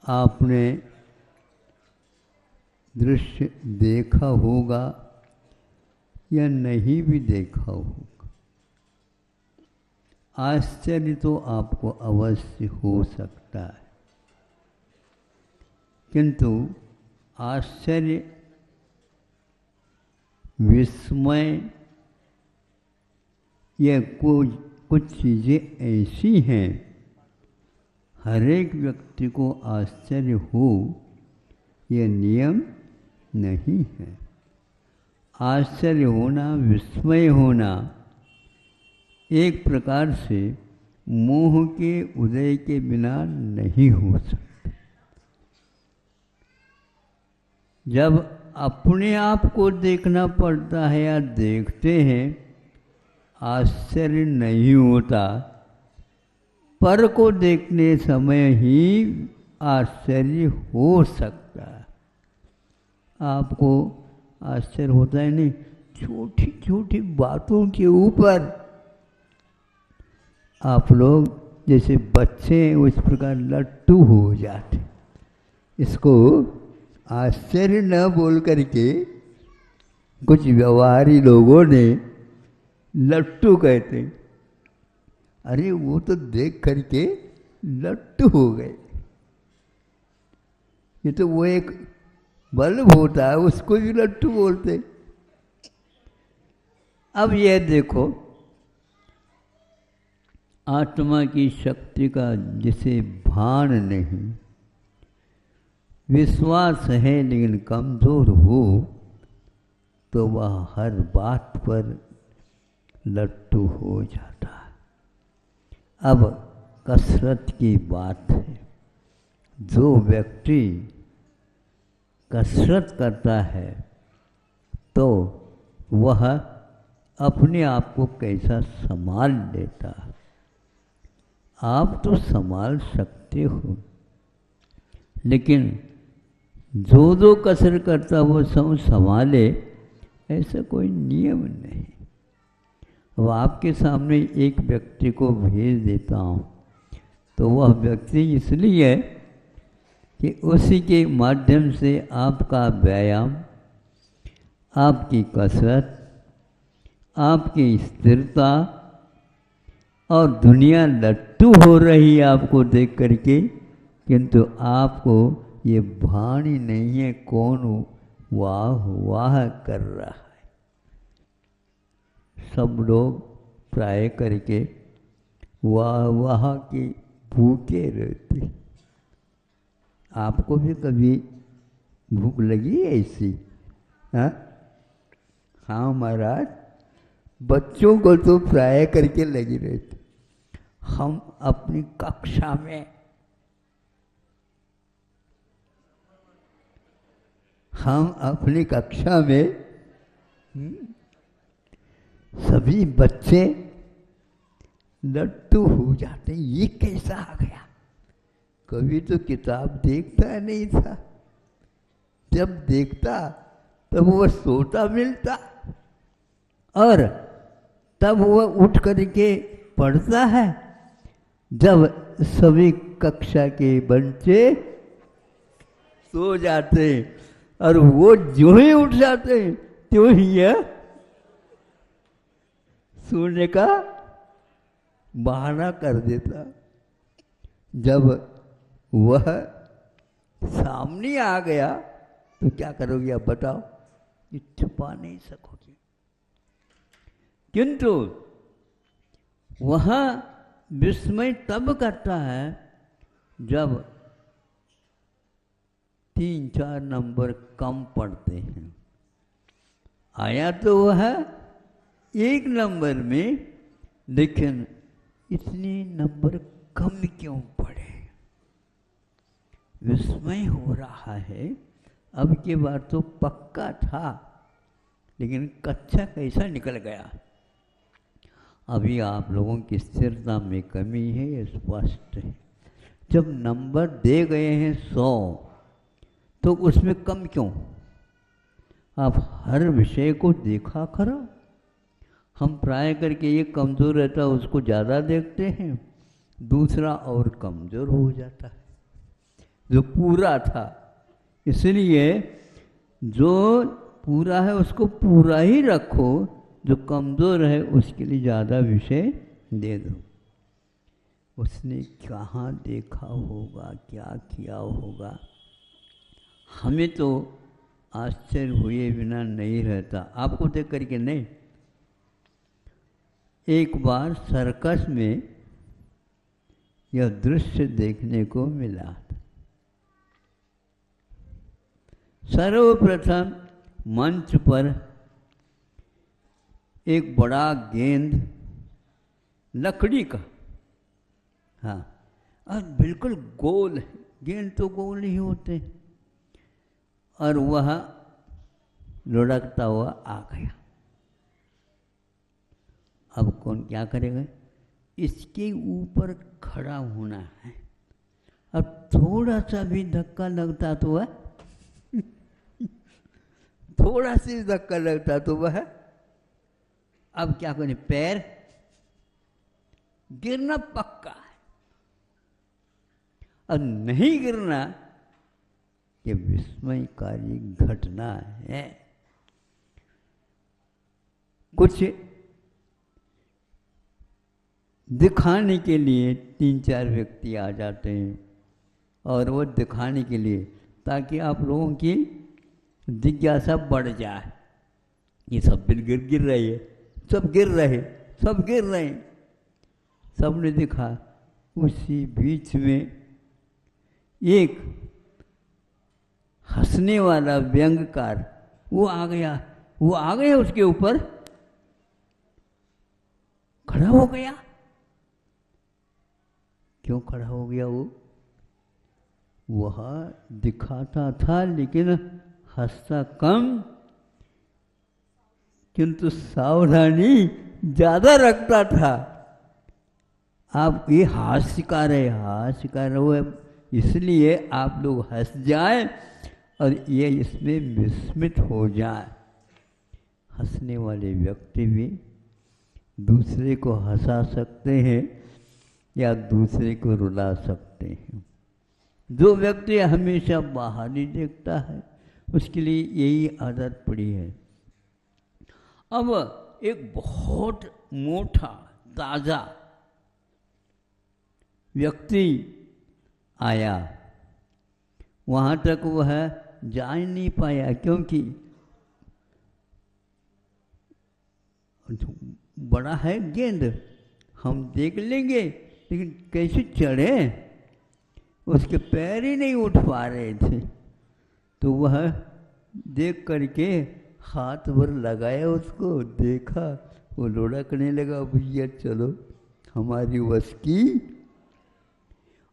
आपने दृश्य देखा होगा या नहीं भी देखा होगा, आश्चर्य तो आपको अवश्य हो सकता है, किंतु आश्चर्य, विस्मय, ये कुछ चीज़ें ऐसी हैं, हर एक व्यक्ति को आश्चर्य हो ये नियम नहीं है। आश्चर्य होना, विस्मय होना एक प्रकार से मोह के उदय के बिना नहीं हो सकता। जब अपने आप को देखना पड़ता है या देखते हैं, आश्चर्य नहीं होता, पर को देखने समय ही आश्चर्य हो सकता है। आपको आश्चर्य होता है नहीं, छोटी छोटी बातों के ऊपर आप लोग जैसे बच्चे उस प्रकार लट्टू हो जाते। इसको आश्चर्य न बोल करके कुछ व्यवहारी लोगों ने लट्टू कहते, अरे वो तो देख करके लट्टू हो गए। ये तो वो एक बल्ब होता है, उसको भी लट्टू बोलते। अब ये देखो, आत्मा की शक्ति का जिसे भान नहीं, विश्वास है लेकिन कमजोर हो, तो वह हर बात पर लट्टू हो जाता है। अब कसरत की बात है, जो व्यक्ति कसरत करता है तो वह अपने आप को कैसा संभाल लेता है। आप तो संभाल सकते हो, लेकिन जो कसरत करता वो सब संभाले, ऐसा कोई नियम नहीं। अब आपके सामने एक व्यक्ति को भेज देता हूँ, तो वह व्यक्ति इसलिए कि उसी के माध्यम से आपका व्यायाम, आपकी कसरत, आपकी स्थिरता और दुनिया लट्टू हो रही है आपको देख करके, किंतु आपको ये भान ही नहीं है कौन वाह वाह कर रहा है। सब लोग प्राय करके वाह वाह के भूखे रहते। आपको भी कभी भूख लगी ऐसी? हाँ हाँ महाराज, बच्चों को तो प्राय करके लगी रहती। हम अपनी कक्षा में सभी बच्चे लट्टू हो जाते। ये कैसा आ गया? कभी तो किताब देखता नहीं था, जब देखता तब वह सोता मिलता और तब वह उठ करके पढ़ता है। जब सभी कक्षा के बच्चे सो जाते और वो जो ही उठ जाते त्यों ही यह सोने का बहाना कर देता। जब वह सामने आ गया तो क्या करोगे आप बताओ? ये छुपा नहीं सकोगे। किंतु वह विस्मय तब करता है जब 3-4 नंबर कम पड़ते हैं। आया तो वह 1 नंबर में, लेकिन इतने नंबर कम क्यों पड़े? विस्मय हो रहा है। अब की बार तो पक्का था, लेकिन कच्चा कैसा निकल गया। अभी आप लोगों की स्थिरता में कमी है, ये स्पष्ट है। जब नंबर दे गए हैं 100, तो उसमें कम क्यों? आप हर विषय को देखा करो। हम प्राय करके ये कमज़ोर रहता है उसको ज़्यादा देखते हैं, दूसरा और कमज़ोर हो जाता है। जो पूरा था। इसलिए जो पूरा है उसको पूरा ही रखो, जो कमज़ोर है उसके लिए ज़्यादा विषय दे दो। उसने कहाँ देखा होगा, क्या किया होगा, हमें तो आश्चर्य हुए बिना नहीं रहता। आपको देख करके नहीं। एक बार सर्कस में यह दृश्य देखने को मिला। सर्वप्रथम मंच पर एक बड़ा गेंद लकड़ी का, हाँ, और बिल्कुल गोल है, गेंद तो गोल ही होते हैं, और वह लुढ़कता हुआ आ गया। अब कौन क्या करेगा? इसके ऊपर खड़ा होना है। अब थोड़ा सा भी धक्का लगता तो वह थोड़ा सा धक्का लगता तो वह अब क्या करें? पैर गिरना पक्का है। अब नहीं गिरना, ये विस्मयकारी घटना है। कुछ दिखाने के लिए 3-4 व्यक्ति आ जाते हैं, और वो दिखाने के लिए, ताकि आप लोगों की जिज्ञासा बढ़ जाए। ये सब बिल गिर रही है, सब गिर रहे, सब गिर रहे हैं। सबने दिखा। उसी बीच में एक हंसने वाला व्यंग्यकार वो आ गया, उसके ऊपर खड़ा हो गया। क्यों खड़ा हो गया? वो वह दिखाता था लेकिन हंसता कम, किंतु सावधानी ज्यादा रखता था। आप ये हास्य कर रहे हो, इसलिए आप लोग हंस जाए और ये इसमें विस्मित हो जाए। हंसने वाले व्यक्ति भी दूसरे को हंसा सकते हैं या दूसरे को रुला सकते हैं। जो व्यक्ति हमेशा बाहर ही देखता है, उसके लिए यही आदत पड़ी है। अब एक बहुत मोटा ताजा व्यक्ति आया। वहाँ तक वह जा ही नहीं पाया, क्योंकि बड़ा है गेंद, हम देख लेंगे, लेकिन कैसे चढ़े? उसके पैर ही नहीं उठ पा रहे थे। तो वह देख करके हाथ भर लगाया, उसको देखा, वो लुढ़कने लगा। भैया चलो, हमारी वश की।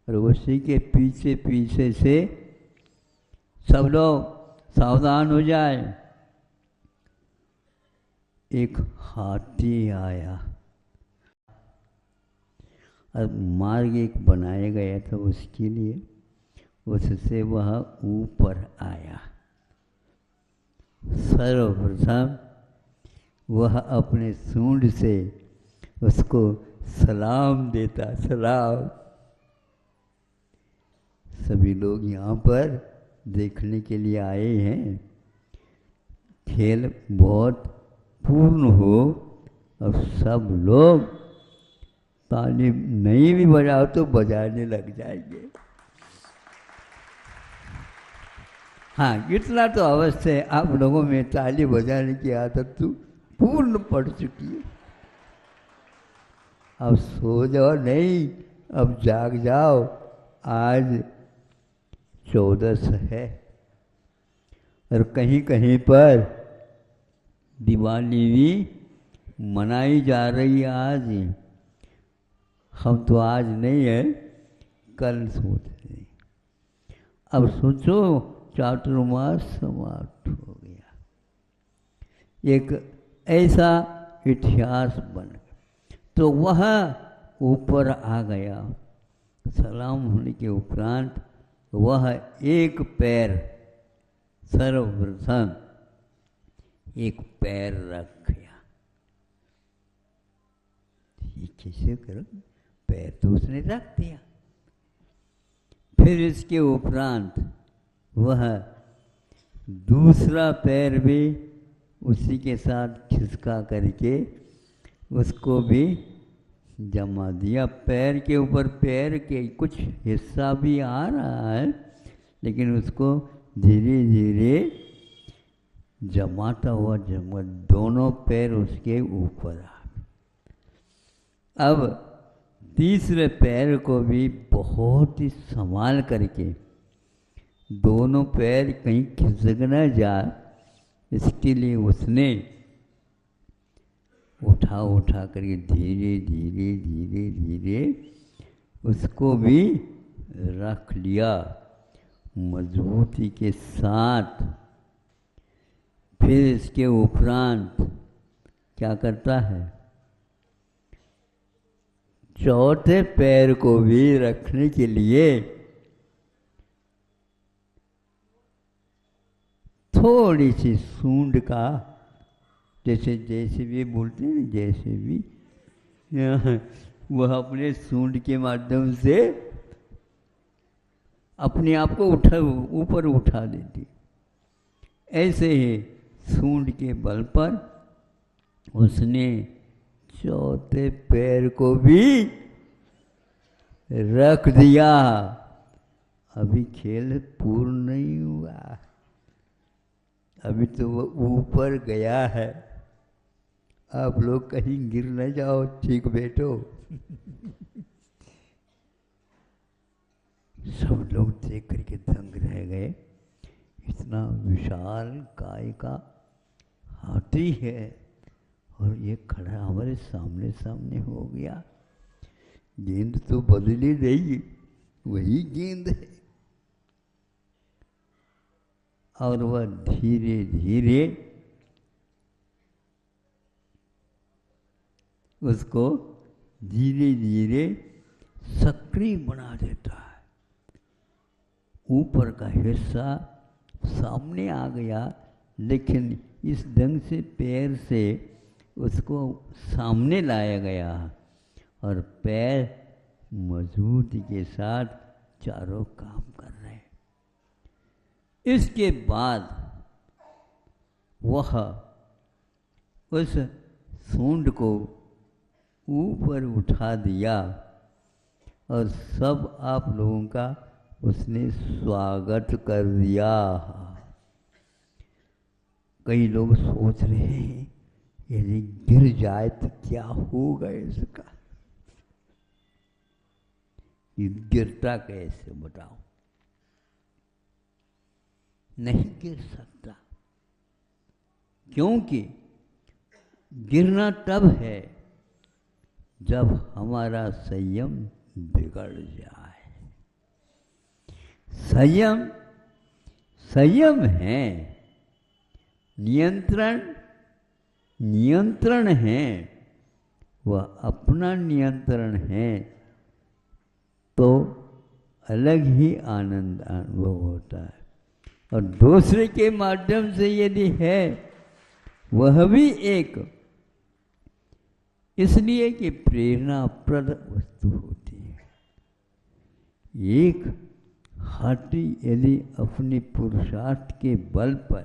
और उसी के पीछे पीछे से सब लोग सावधान हो जाए। एक हाथी आया, और मार्ग एक बनाया गया था उसके लिए, उससे वह ऊपर आया। सर्वप्रथम वह अपने सूंड से उसको सलाम देता। सलाम। सभी लोग यहाँ पर देखने के लिए आए हैं। खेल बहुत पूर्ण हो और सब लोग ताली नहीं भी बजाओ तो बजाने लग जाएंगे। हाँ, इतना तो अवश्य है, आप लोगों में ताली बजाने की आदत तो पूर्ण पड़ चुकी है। अब सो जाओ नहीं, अब जाग जाओ। आज 14 है, और कहीं कहीं पर दिवाली भी मनाई जा रही है। आज हम तो आज नहीं है, कल सोच रहे। अब सोचो, चातुर्मास समाप्त हो गया। एक ऐसा इतिहास बन गया। तो वह ऊपर आ गया। सलाम होने के उपरांत वह एक पैर, सर्वप्रथम एक पैर रख गया। ये कैसे करो? पैर तो उसने रख दिया। फिर इसके उपरांत वह दूसरा पैर भी उसी के साथ खिसका करके उसको भी जमा दिया। पैर के ऊपर पैर के कुछ हिस्सा भी आ रहा है, लेकिन उसको धीरे धीरे जमाता हुआ दोनों पैर उसके ऊपर आ गए। अब तीसरे पैर को भी बहुत ही संभाल करके, दोनों पैर कहीं खिसक न जाए, इसके लिए उसने उठा करके धीरे धीरे धीरे धीरे उसको भी रख लिया मजबूती के साथ। फिर इसके उपरांत क्या करता है, चौथे पैर को भी रखने के लिए थोड़ी सी सूंड का, जैसे भी बोलते हैं, जैसे भी वह अपने सूंड के माध्यम से अपने आप को ऊपर उठा देती। ऐसे ही सूंड के बल पर उसने चौथे पैर को भी रख दिया। अभी खेल पूर्ण नहीं हुआ, अभी तो वो ऊपर गया है। आप लोग कहीं गिर न जाओ, ठीक बैठो। सब लोग देख करके दंग रह गए। इतना विशाल काय का हाथी है और ये खड़ा हमारे सामने सामने हो गया। गेंद तो बदली नहीं, वही गेंद है। और वह धीरे धीरे उसको धीरे धीरे सक्रिय बना देता है। ऊपर का हिस्सा सामने आ गया, लेकिन इस ढंग से पैर से उसको सामने लाया गया और पैर मजबूती के साथ चारों काम कर रहे हैं। इसके बाद वह उस सूंड को ऊपर उठा दिया और सब आप लोगों का उसने स्वागत कर दिया। कई लोग सोच रहे हैं यदि गिर जाए तो क्या होगा इसका, ये गिरता कैसे, बताओ। नहीं गिर सकता, क्योंकि गिरना तब है जब हमारा संयम बिगड़ जाए। संयम है, नियंत्रण है, वह अपना नियंत्रण है तो अलग ही आनंद अनुभव होता है। और दूसरे के माध्यम से यदि है, वह भी एक, इसलिए कि प्रेरणाप्रद वस्तु होती है। एक हाथी यदि अपने पुरुषार्थ के बल पर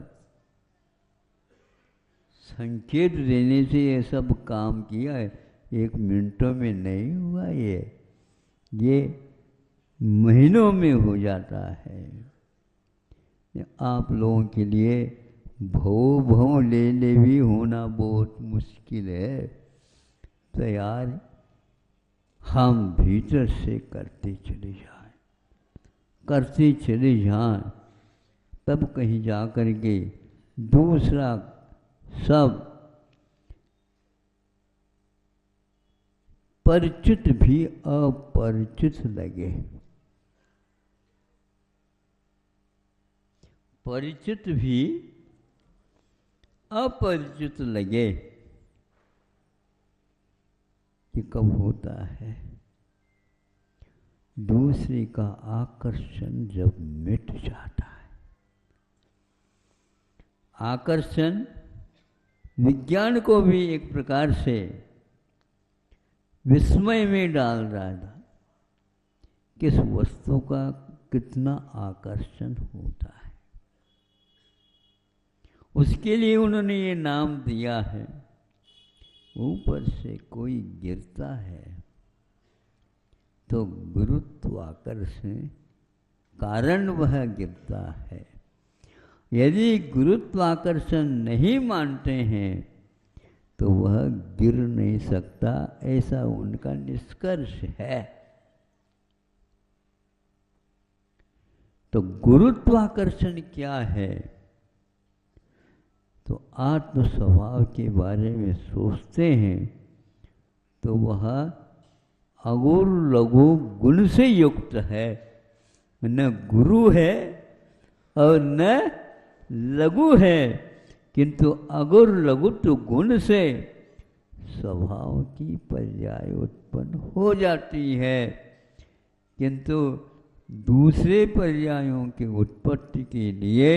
संकेत देने से ये सब काम किया है, 1 मिनटों में नहीं हुआ, ये महीनों में हो जाता है। आप लोगों के लिए भव लेने भी होना बहुत मुश्किल है। तैयार हम भीतर से करते चले जाएं, तब कहीं जा कर के दूसरा सब परिचित भी अपरिचित लगे, परिचित भी अपरिचित लगे। ये कब होता है? दूसरे का आकर्षण जब मिट जाता है। आकर्षण विज्ञान को भी एक प्रकार से विस्मय में डाल रहा था। किस वस्तु का कितना आकर्षण होता है। उसके लिए उन्होंने ये नाम दिया है। ऊपर से कोई गिरता है तो गुरुत्वाकर्षण कारण वह गिरता है। यदि गुरुत्वाकर्षण नहीं मानते हैं तो वह गिर नहीं सकता, ऐसा उनका निष्कर्ष है। तो गुरुत्वाकर्षण क्या है? तो आत्म स्वभाव के बारे में सोचते हैं तो वह अगुर लघु गुण से युक्त है। न गुरु है और न लघु है, किंतु अगुर लघु तो गुण से स्वभाव की पर्याय उत्पन्न हो जाती है, किंतु दूसरे पर्यायों की उत्पत्ति के लिए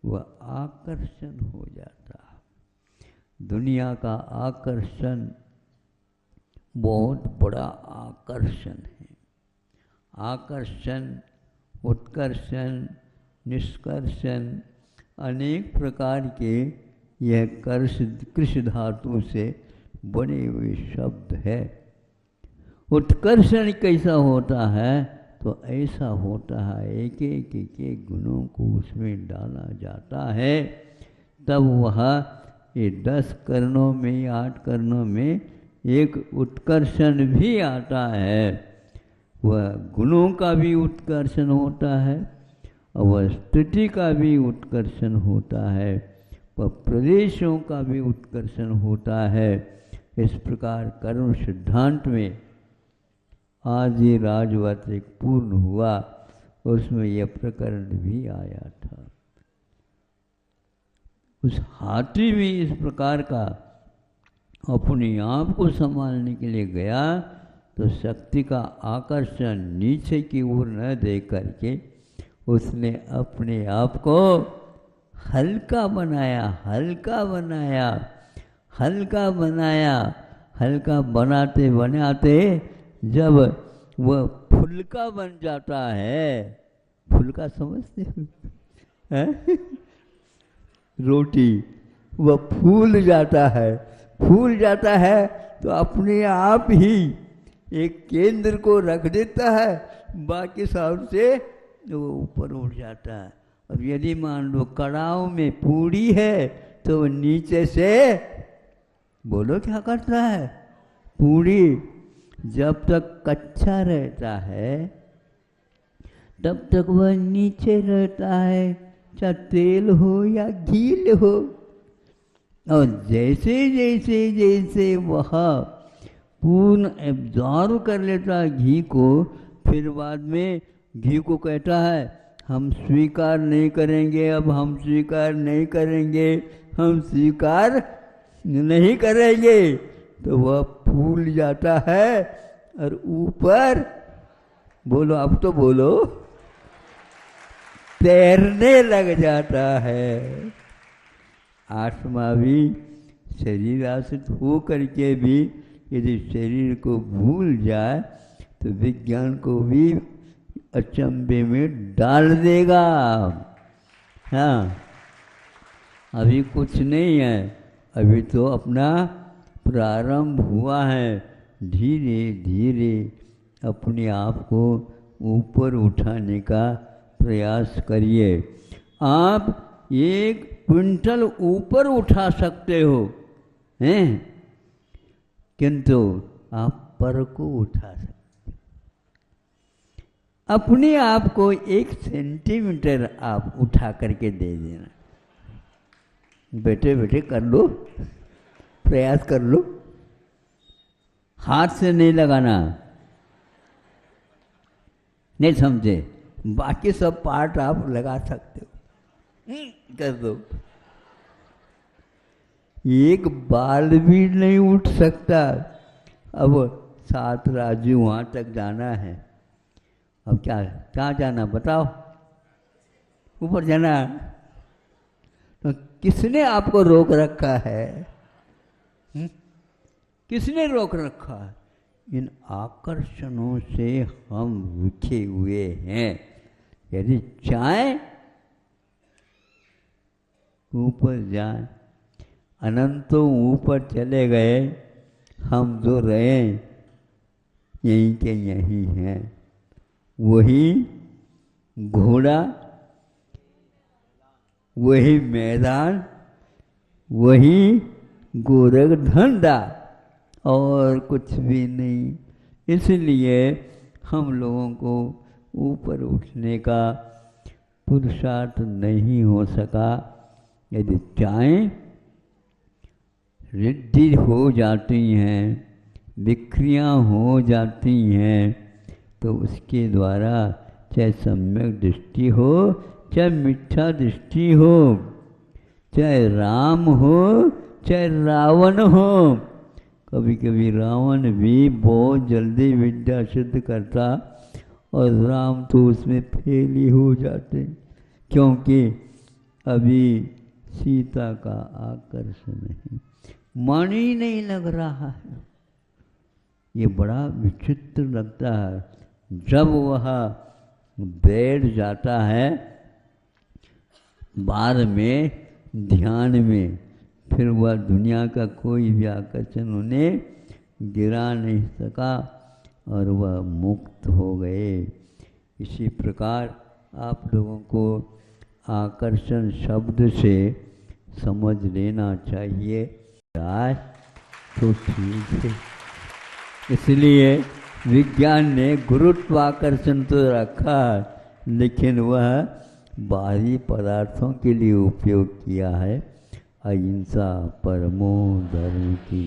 वह आकर्षण हो जाता है। दुनिया का आकर्षण बहुत बड़ा आकर्षण है। आकर्षण, उत्कर्षण, निष्कर्षण अनेक प्रकार के यह कृष धातु से बने हुए शब्द है। उत्कर्षण कैसा होता है? तो ऐसा होता है एक एक गुणों को उसमें डाला जाता है, तब वह ये 10 कर्णों में 8 कर्णों में एक उत्कर्षण भी आता है। वह गुणों का भी उत्कर्षण होता है और वह स्थिति का भी उत्कर्षण होता है, वह प्रदेशों का भी उत्कर्षण होता है। इस प्रकार कर्म सिद्धांत में आज ये राजवत एक पूर्ण हुआ, उसमें यह प्रकरण भी आया था। उस हाथी भी इस प्रकार का अपने आप को संभालने के लिए गया तो शक्ति का आकर्षण नीचे की ओर न दे करके उसने अपने आप को हल्का बनाया, हल्का बनाया, हल्का बनाया। हल्का बनाते बनाते जब वह फुल्का बन जाता है, फुल्का समझते हैं? रोटी, वह फूल जाता है। फूल जाता है तो अपने आप ही एक केंद्र को रख देता है, बाकी सब से वो ऊपर उठ जाता है। अब यदि मान लो कड़ाव में पूड़ी है तो नीचे से बोलो क्या करता है? पूड़ी जब तक कच्चा रहता है तब तक वह नीचे रहता है, चाहे तेल हो या घी हो। और जैसे जैसे जैसे वह पूर्ण एब्जॉर्व कर लेता है घी को, फिर बाद में घी को कहता है हम स्वीकार नहीं करेंगे, अब हम स्वीकार नहीं करेंगे, हम स्वीकार नहीं करेंगे। तो वह फूल जाता है और ऊपर बोलो, अब तो बोलो, तैरने लग जाता है। आत्मा भी शरीर आश्रित हो करके भी यदि शरीर को भूल जाए तो विज्ञान को भी अचंभे में डाल देगा। हाँ, अभी कुछ नहीं है, अभी तो अपना प्रारंभ हुआ है। धीरे धीरे अपने आप को ऊपर उठाने का प्रयास करिए। आप 1 क्विंटल ऊपर उठा सकते हो, हैं? किंतु आप पर को उठा सकते, अपने आप को 1 सेंटीमीटर आप उठा करके दे देना। बैठे बैठे कर लो, प्रयास कर लो, हाथ से नहीं लगाना, नहीं समझे? बाकी सब पार्ट आप लगा सकते हो, कर दो। 1 बाल भी नहीं उठ सकता। अब 7 राजू वहाँ तक जाना है, अब क्या कहाँ जाना बताओ? ऊपर जाना। तो किसने आपको रोक रखा है? किसने रोक रखा है? इन आकर्षणों से हम रुके हुए हैं। यदि चाहे ऊपर जाए, अनंतों ऊपर चले गए, हम जो रहे यहीं के यहीं हैं। वही घोड़ा, वही मैदान, वही गोरख धंधा, और कुछ भी नहीं। इसलिए हम लोगों को ऊपर उठने का पुरुषार्थ नहीं हो सका। यदि चाहें रिद्धि हो जाती हैं, विक्रियाँ हो जाती हैं, तो उसके द्वारा चाहे सम्यक दृष्टि हो, चाहे मिथ्या दृष्टि हो, चाहे राम हो, चाहे रावण हो। कभी कभी रावण भी बहुत जल्दी विद्या सिद्ध करता और राम तो उसमें फेल ही हो जाते, क्योंकि अभी सीता का आकर्षण है, मन ही नहीं लग रहा है। ये बड़ा विचित्र लगता है। जब वह बैठ जाता है बाद में ध्यान में, फिर वह दुनिया का कोई भी आकर्षण उन्हें गिरा नहीं सका और वह मुक्त हो गए। इसी प्रकार आप लोगों को आकर्षण शब्द से समझ लेना चाहिए। आज तो ठीक है, इसलिए विज्ञान ने गुरुत्वाकर्षण तो रखा, लेकिन वह बाहरी पदार्थों के लिए उपयोग किया है। अहिंसा परमो धर्म की